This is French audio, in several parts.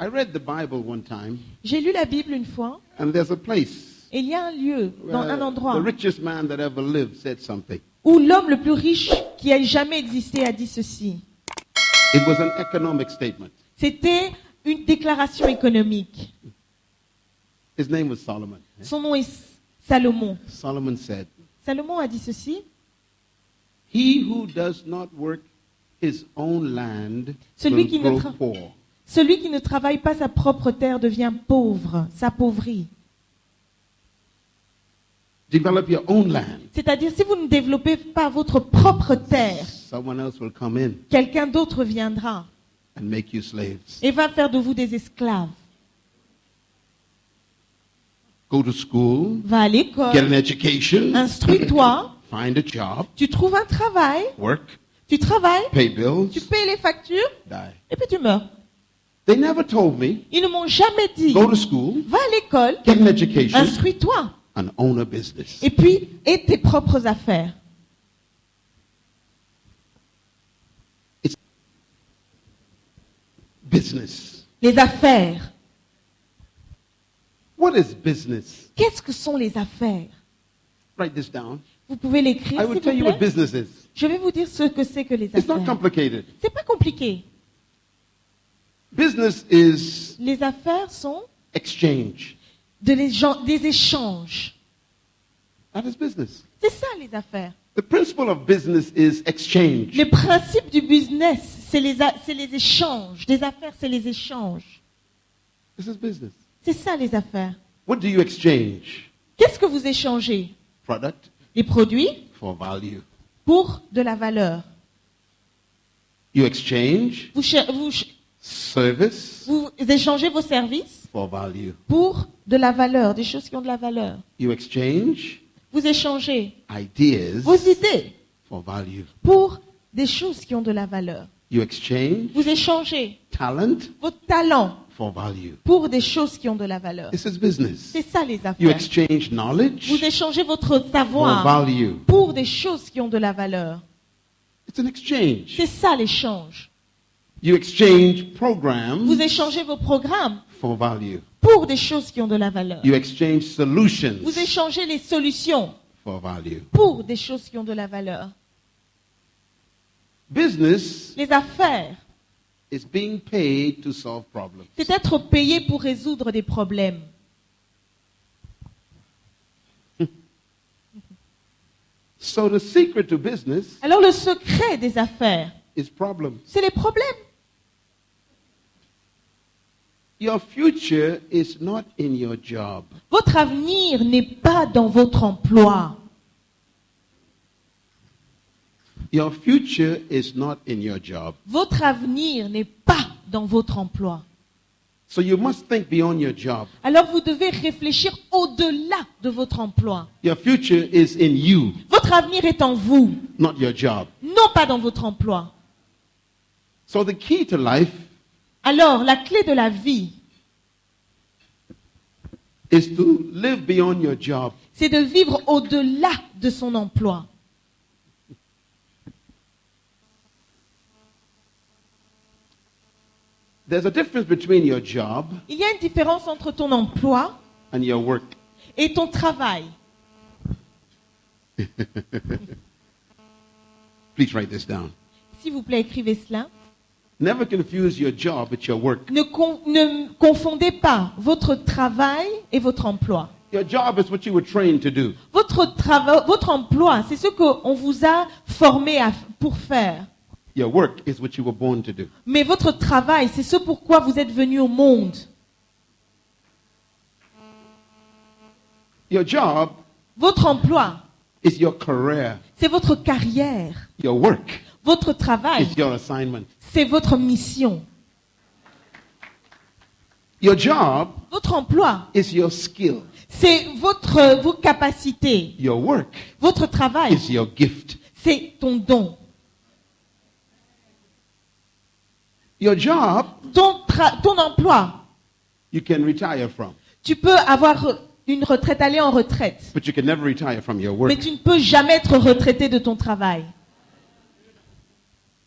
I read the Bible one time, J'ai lu la Bible une fois, and there's a place et il y a un lieu, dans un where endroit, the richest man that ever lived said something. où l'homme le plus riche qui ait jamais existé a dit ceci. It was an economic statement. C'était une déclaration économique. His name was Solomon. Son nom est Salomon. Solomon said, Salomon a dit ceci. "He who does not work his own land Celui will qui ne grow tra- poor." Celui qui ne travaille pas sa propre terre devient pauvre, s'appauvrit. Develop your own land. C'est-à-dire, si vous ne développez pas votre propre terre, Someone else will come in quelqu'un d'autre viendra and make you slaves. et va faire de vous des esclaves. Go to school, Va à get l'école, an education, instruis-toi, find a job, tu trouves un travail, work, tu travailles, pay bills, tu payes les factures die. et puis tu meurs. They never told me, Ils ne m'ont jamais dit, go to school, va à l'école, get an education, instruis-toi and own a business. et puis aie tes propres affaires. Business. Les affaires. What is business? Qu'est-ce que sont les affaires? Write this down. Vous pouvez l'écrire, I s'il will vous tell you what plaît. business is. Je vais vous dire ce que c'est que les It's not affaires. complicated. C'est pas compliqué. Business is Les affaires sont exchange. des échanges. That is business. C'est ça les affaires. The principle of business is exchange. Le principe du business, c'est les échanges. Des affaires, c'est les échanges. This is business. C'est ça les affaires. What do you exchange? Qu'est-ce que vous échangez? Product Les produits for value. pour de la valeur. You exchange Vous service échangez vos services for value. pour de la valeur, des choses qui ont de la valeur. You exchange Vous échangez ideas vos idées for value. pour des choses qui ont de la valeur. You exchange Vous échangez talent votre talent for value. pour des choses qui ont de la valeur. This is business. C'est ça les You affaires. exchange knowledge Vous échangez votre for savoir value. pour des choses qui ont de la valeur. It's an exchange. C'est ça l'échange. You exchange programs Vous échangez vos programmes for value. pour des choses qui ont de la valeur. You exchange solutions Vous échangez les solutions for value. pour des choses qui ont de la valeur. Business Les affaires, is being paid to solve problems. c'est être payé pour résoudre des problèmes. So the secret to business Alors le secret des affaires, is problems. c'est les problèmes. Your future is not in your job. Votre avenir n'est pas dans votre emploi. Your future is not in your job. Votre avenir n'est pas dans votre emploi. So you must think beyond your job. Alors vous devez réfléchir au-delà de votre emploi. Your future is in you, Votre avenir est en vous, not your job. non pas dans votre emploi. So the key to life Alors la clé de la vie, is to live beyond your job. c'est de vivre au-delà de son emploi. There's a difference between your job Il y a une différence entre ton emploi and your work. et ton travail. Please write this down. S'il vous plaît, écrivez cela. Never confuse your job with your work. Ne confondez pas votre travail et votre emploi. Your job is what you were trained to do. Votre emploi, c'est ce qu'on vous a formé pour faire. Your work is what you were born to do. Mais votre travail, c'est ce pourquoi vous êtes venu au monde. Your job Votre emploi, is your career. c'est votre carrière. Your work Votre travail, is your assignment. c'est votre mission. Your job Votre emploi, is your skill. c'est vos capacités. Your work Votre travail, is your gift. c'est ton don. Your job Ton emploi, you can retire from, tu peux avoir une retraite, aller en retraite. but you can never retire from your Mais work. tu ne peux jamais être retraité de ton travail.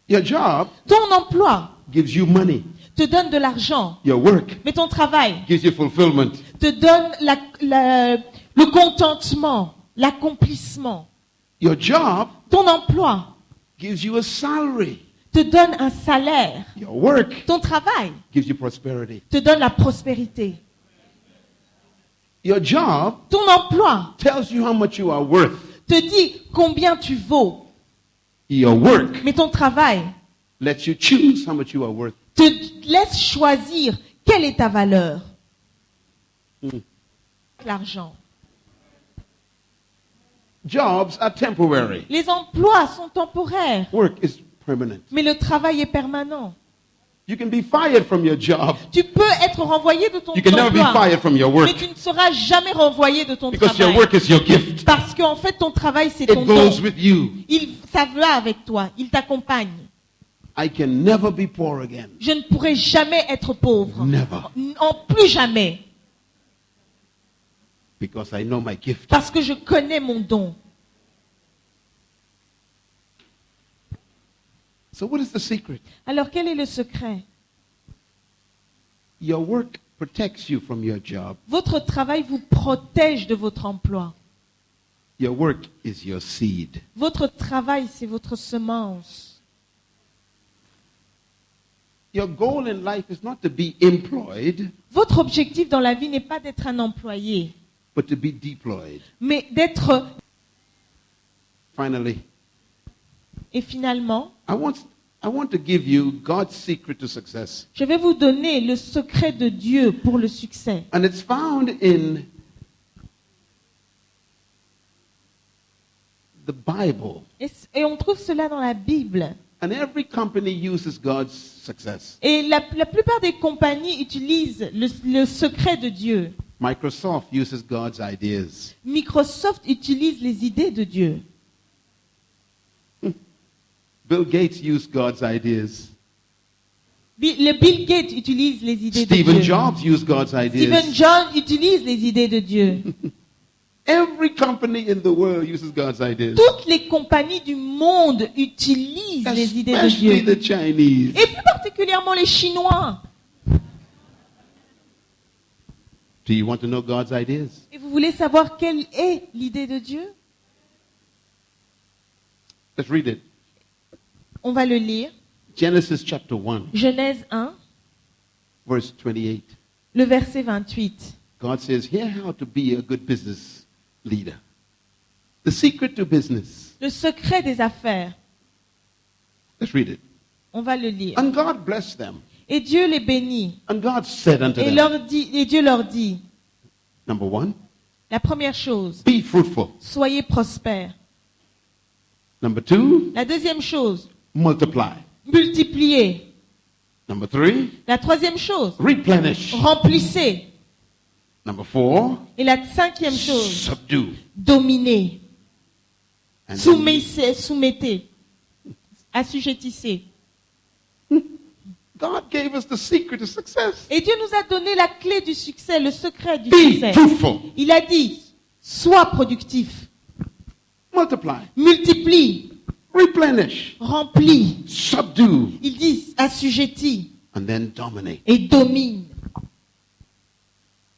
Your job Ton emploi, gives you money. te donne de l'argent. Your work Mais ton travail gives you fulfillment. te donne le contentement, l'accomplissement. Your job Ton emploi gives you a salary. te donne un salaire. Your work Ton travail gives you prosperity. te donne la prospérité. Your job Ton emploi tells you how much you are worth. te dit combien tu vaux. Your work Mais ton travail lets you choose how much you are worth. te laisse choisir quelle est ta valeur. L'argent. Jobs are temporary. Les emplois sont temporaires, Work is permanent. mais le travail est permanent. You can be fired from your job. Tu peux être renvoyé de ton You can never be emploi, fired from your mais work tu ne seras jamais renvoyé de ton because your travail. work is your gift. Parce qu'en fait, ton travail, c'est It ton goes don. with you. Ça va avec toi, il t'accompagne. I can never be poor again. Je ne pourrai jamais être pauvre. Never. En plus jamais. Because I know my gift. Parce que je connais mon don. So what is the secret? Alors quel est le secret? Your work protects you from your job. Votre travail vous protège de votre emploi. Your work is your seed. Votre travail, c'est votre semence. Your goal in life is not to be employed, Votre objectif dans la vie n'est pas d'être un employé, but to be deployed. mais d'être... Finally, Et finalement, I want to give you God's secret to success. je vais vous donner le secret de Dieu pour le succès. And it's found in the Bible. Et on trouve cela dans la Bible. And every company uses God's success. Et la plupart des compagnies utilisent le secret de Dieu. Microsoft uses God's ideas. Microsoft utilise les idées de Dieu. Bill Gates used God's ideas. Le Bill Gates utilise les idées de Stephen Dieu. Jobs used God's Stephen ideas. Jobs utilise les idées de Dieu. Every company in the world uses God's ideas. Toutes les compagnies du monde utilisent les idées de Especially Dieu. the Chinese. Et plus particulièrement les Chinois. Do you want to know God's ideas? Et vous voulez savoir quelle est l'idée de Dieu? Let's read it. On va le lire. Genesis chapter 1, Genèse 1, verse 28. le verset 28. God says, here how to be a good business leader. The secret to business. Le secret des affaires. Let's read it. On va le lire. And God blessed them. Et Dieu les bénit. And God said unto Et, them, Dieu leur dit, number one, la première chose, be fruitful. soyez prospères. Number two, La deuxième chose, multiply. multipliez. Number three, La troisième chose, replenish. remplissez. Number four, Et la cinquième chose, subdue. dominez. And then Soumettez. Assujettissez. God gave us the secret to success. Et Dieu nous a donné la clé du succès, le secret du Be succès. fruitful. Il a dit, sois productif, Multiply. multiplie, Replenish. remplis. Subdue. Il dit, assujettis And then dominate. et domine.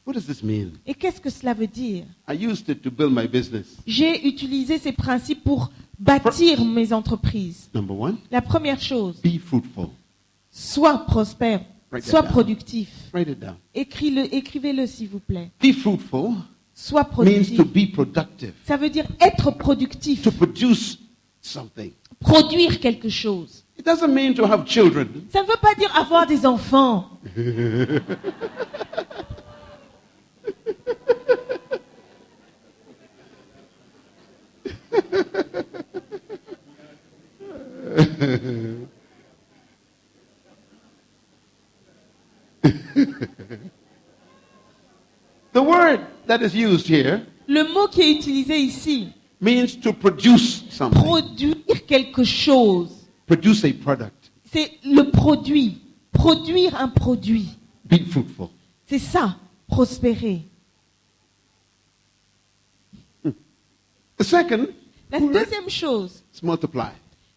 What does this mean? Et qu'est-ce que cela veut dire? I used it to build my business. J'ai utilisé ces principes pour bâtir mes entreprises. Number one, La première chose, be fruitful. sois prospère, Write that sois down. productif. Write it down. Écrivez-le s'il vous plaît. Be fruitful Sois means productif. to be productive, Ça veut dire être productif, to produce something. produire quelque chose. It doesn't mean to have children. Ça ne veut pas dire avoir des enfants. The word that is used here Le mot qui est utilisé ici, means to produce something, produire quelque chose, produce a product. c'est le produit. Produire un produit. Be fruitful. C'est ça, prospérer. The second La deuxième chose, is multiply.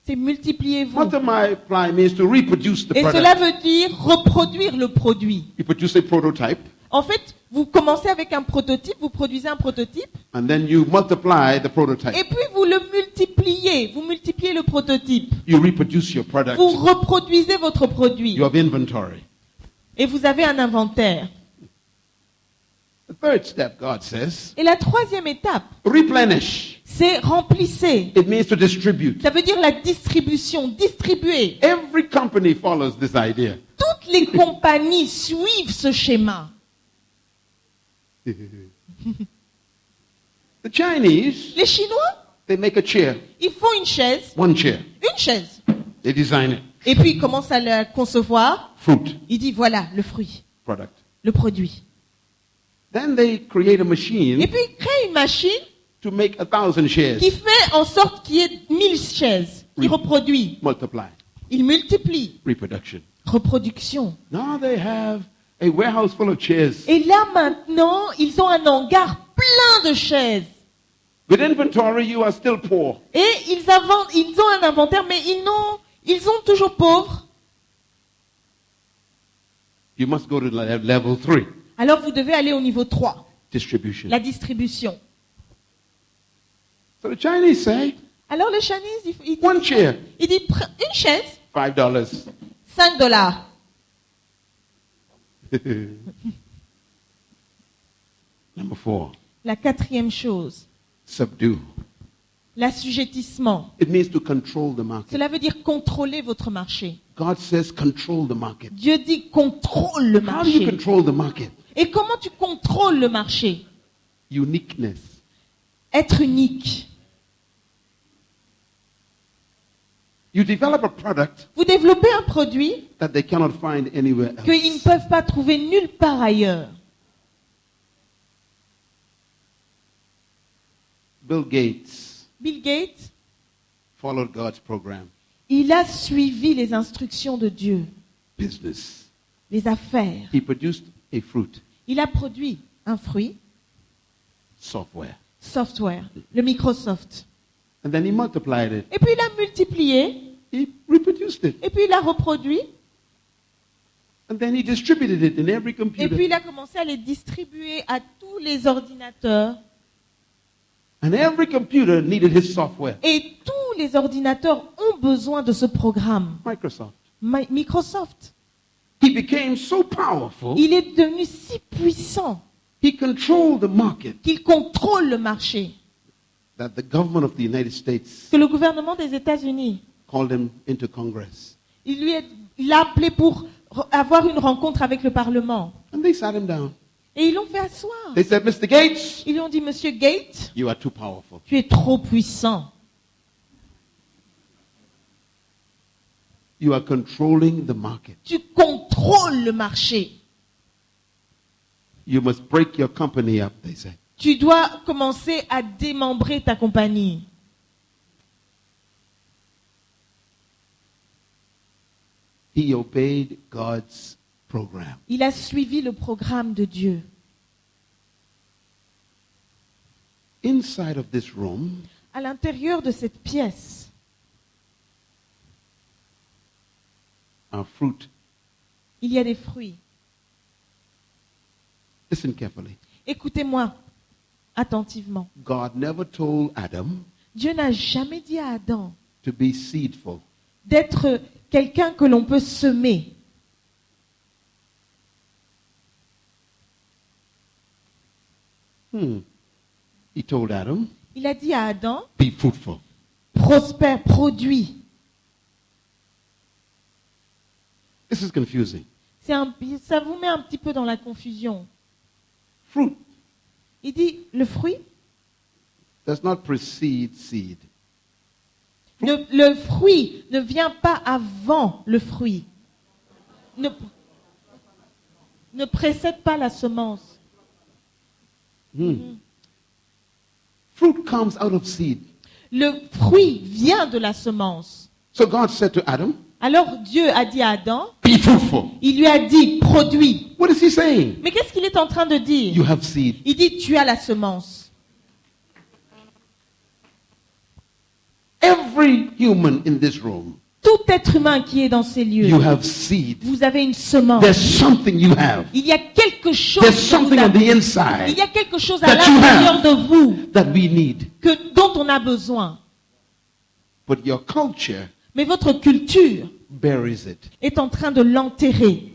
c'est c'est multipliez-vous. Multiply means to reproduce the Et product. cela veut dire reproduire le produit. You produce a prototype, En fait, vous commencez avec un prototype, vous produisez un prototype, and then you multiply the prototype. et puis vous le multipliez. Vous multipliez le prototype. You reproduce your product. Vous reproduisez votre produit. You have inventory. Et vous avez un inventaire. The third step, God says, Et la troisième étape, replenish. c'est remplissez. It means to distribute. Ça veut dire la distribution, distribuer. Every company follows this idea. Toutes les compagnies suivent ce schéma. The Chinese, Les Chinois, they make a chair, ils font une chaise, one chair. They design it. et puis ils commencent à la concevoir. Fruit Ils disent voilà le fruit, product. le produit. Then they create a Et machine puis ils créent une machine to make 1,000 shares. qui fait en sorte qu'il y ait 1000 chaises, qui Oui. reproduit. Multiply. Ils multiplient. Reproduction. Reproduction. Now they have a warehouse full of chairs. Et là maintenant, ils ont un hangar plein de chaises. With inventory, you are still poor. Et ils ont un inventaire, mais ils sont toujours pauvres. You must go to level 3, Alors vous devez aller au niveau 3, distribution. la distribution. So the Chinese say, Alors les Chinese, ils one disent, chair, une chaise, $5. $5. Number 4, La quatrième chose, subdue. l'assujettissement. It means to control the market. Cela veut dire contrôler votre marché. God says control the market. Dieu dit contrôle le How do you marché. control the market? Et comment tu contrôles le marché? Uniqueness. Être unique. You develop a product Vous développez un produit that they cannot find anywhere qu'ils ne else. peuvent pas trouver nulle part ailleurs. Bill Gates Bill Gates, followed God's program. il a suivi les instructions de Dieu, Business. les affaires. He produced a fruit, Il a produit un fruit, software. software, le Microsoft. And then he multiplied it. Et puis il a multiplié, He reproduced it. et puis il a reproduit, And then he distributed it in every et computer. puis il a commencé à les distribuer à tous les ordinateurs. And every computer needed his software. Et tous les ordinateurs ont besoin de ce programme. Microsoft. Microsoft. He became so powerful, Il est devenu si puissant he controlled the market qu'il contrôle le marché. that the government of the United States Que le gouvernement des États-Unis, called him into Congress. il l'a appelé pour avoir une rencontre avec le Parlement. And they sat him down. Et ils l'ont fait asseoir. They said, Mr. Gates, Ils lui ont dit, Monsieur Gates, you are too powerful. tu es trop puissant. You are controlling the market. Tu contrôles le marché. You must break your company up, they said. Tu dois commencer à démembrer ta compagnie. He obeyed God's program. Il a suivi le programme de Dieu. Inside of this room, À l'intérieur de cette pièce, are fruit. il y a des fruits. Listen carefully. Écoutez-moi attentivement. God never told Adam Dieu n'a jamais dit à Adam to be seedful. d'être quelqu'un que l'on peut semer. He told Adam, Il a dit à Adam, be fruitful. prospère, produis. This is confusing. Ça vous met un petit peu dans la confusion. Fruit Il dit, le fruit, does not precede seed. le fruit ne vient pas avant le fruit. Ne précède pas la semence. Fruit comes out of seed. Le fruit vient de la semence. So God said to Adam, Alors Dieu a dit à Adam, be fruitful. il lui a dit, produis. What is he saying? Mais qu'est-ce qu'il est en train de dire? You have seed. Il dit, tu as la semence. Every human in this room, Tout être humain qui est dans ces lieux, you have seed. vous avez une semence. There's something you have. Il y a quelque chose There's que vous something on avez. the Il inside y a quelque chose à that you l'intérieur de vous that we need. dont on a besoin. But your culture Mais votre culture buries it. est en train de l'enterrer.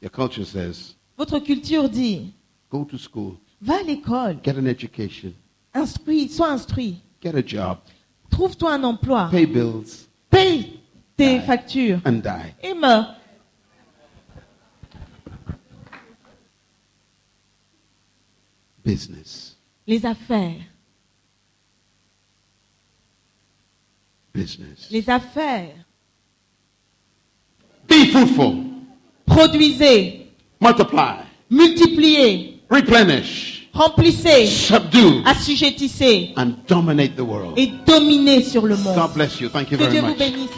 Your culture says, Votre culture dit, go to school, va à l'école, get an education, sois instruit, get a job, trouve-toi un emploi, pay bills, paye tes factures and die. et meurs. Business. Les affaires, Business. les affaires. Be fruitful. Produisez, Multiply. multipliez, Replenish. remplissez, Subdue. assujettissez And dominate the world. et dominez sur le monde. God bless you. Thank you Que very Dieu vous much. bénisse.